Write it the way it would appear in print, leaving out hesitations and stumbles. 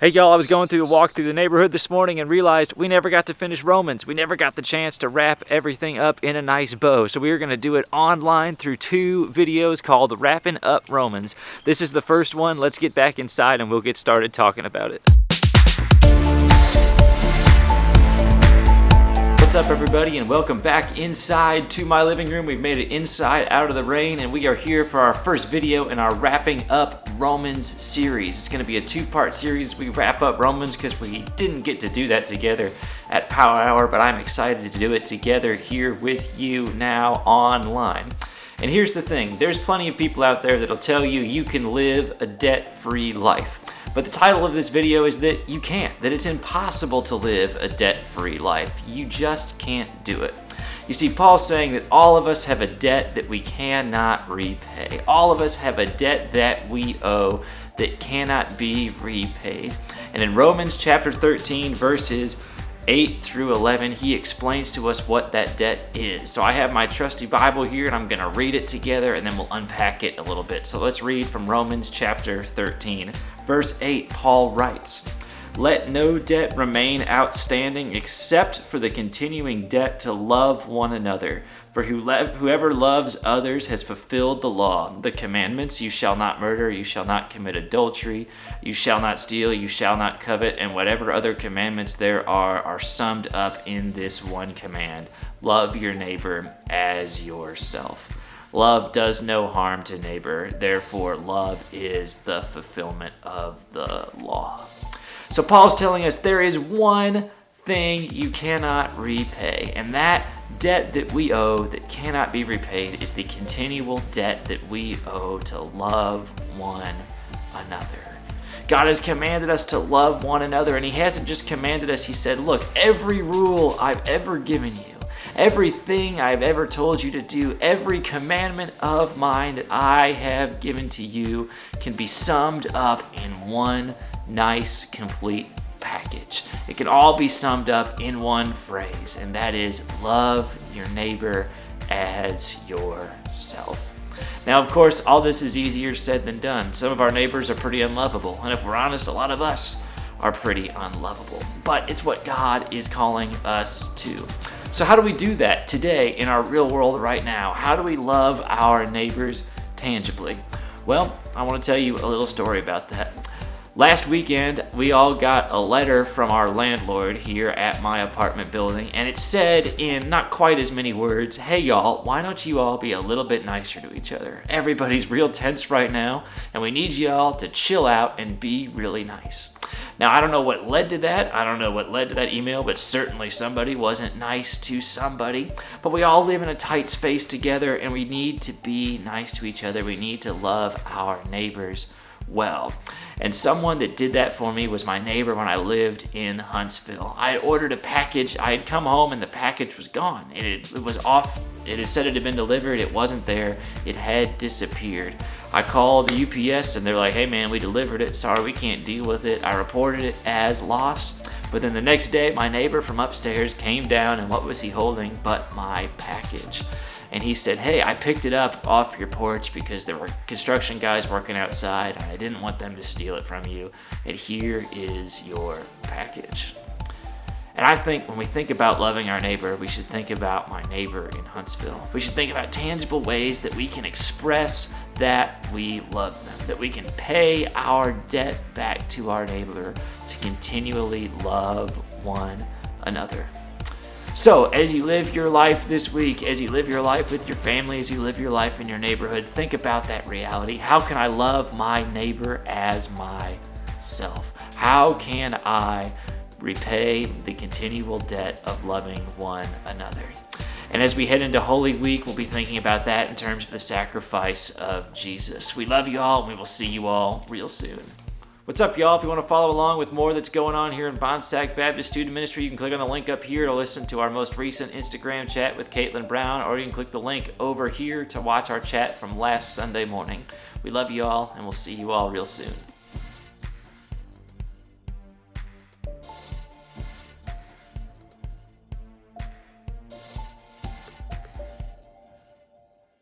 Hey y'all, I was going through a walk through the neighborhood this morning and realized we never got to finish Romans. We never got the chance to wrap everything up in a nice bow. So we are going to do it online through 2 videos called Wrapping Up Romans. This is the first one. Let's get back inside and we'll get started talking about it. What's up everybody, and welcome back inside to my living room. We've made it inside out of the rain, and we are here for our first video in our Wrapping Up Romans series. It's going to be a 2-part series. We wrap up Romans because we didn't get to do that together at Power Hour, but I'm excited to do it together here with you now online. And here's the thing, there's plenty of people out there that'll tell you you can live a debt-free life. But the title of this video is that you can't, that it's impossible to live a debt-free life. You just can't do it. You see, Paul's saying that all of us have a debt that we cannot repay. All of us have a debt that we owe that cannot be repaid. And in Romans chapter 13, verses 8 through 11, he explains to us what that debt is. So I have my trusty Bible here, and I'm going to read it together, and then we'll unpack it a little bit. So let's read from Romans chapter 13. Verse 8, Paul writes, "Let no debt remain outstanding except for the continuing debt to love one another. For whoever loves others has fulfilled the law. The commandments, you shall not murder, you shall not commit adultery, you shall not steal, you shall not covet, and whatever other commandments there are summed up in this one command. Love your neighbor as yourself. Love does no harm to neighbor, therefore love is the fulfillment of the law." So Paul's telling us there is one thing you cannot repay, and that debt that we owe that cannot be repaid is the continual debt that we owe to love one another. God has commanded us to love one another, and he hasn't just commanded us, he said, look, every rule I've ever given you, everything I've ever told you to do, every commandment of mine that I have given to you can be summed up in one nice, complete package. It can all be summed up in one phrase, and that is love your neighbor as yourself. Now, of course, all this is easier said than done. Some of our neighbors are pretty unlovable, and if we're honest, a lot of us are pretty unlovable. But it's what God is calling us to. So how do we do that today in our real world right now? How do we love our neighbors tangibly? Well, I want to tell you a little story about that. Last weekend, we all got a letter from our landlord here at my apartment building, and it said in not quite as many words, "Hey y'all, why don't you all be a little bit nicer to each other? Everybody's real tense right now, and we need y'all to chill out and be really nice." Now, I don't know what led to that. I don't know what led to that email, but certainly somebody wasn't nice to somebody. But we all live in a tight space together, and we need to be nice to each other. We need to love our neighbors well. And someone that did that for me was my neighbor when I lived in Huntsville. I had ordered a package. I had come home and the package was gone. It was off. It had said it had been delivered. It wasn't there. It had disappeared. I called the UPS and they're like, "Hey man, we delivered it. Sorry, we can't deal with it." I reported it as lost. But then the next day, my neighbor from upstairs came down, and what was he holding but my package? And he said, "Hey, I picked it up off your porch because there were construction guys working outside, and I didn't want them to steal it from you. And here is your package." And I think when we think about loving our neighbor, we should think about my neighbor in Huntsville. We should think about tangible ways that we can express that we love them, that we can pay our debt back to our neighbor to continually love one another. So, as you live your life this week, as you live your life with your family, as you live your life in your neighborhood, think about that reality. How can I love my neighbor as myself? How can I repay the continual debt of loving one another? And as we head into Holy Week, we'll be thinking about that in terms of the sacrifice of Jesus. We love you all, and we will see you all real soon. What's up, y'all? If you want to follow along with more that's going on here in Bonsack Baptist Student Ministry, you can click on the link up here to listen to our most recent Instagram chat with Caitlin Brown, or you can click the link over here to watch our chat from last Sunday morning. We love you all, and we'll see you all real soon.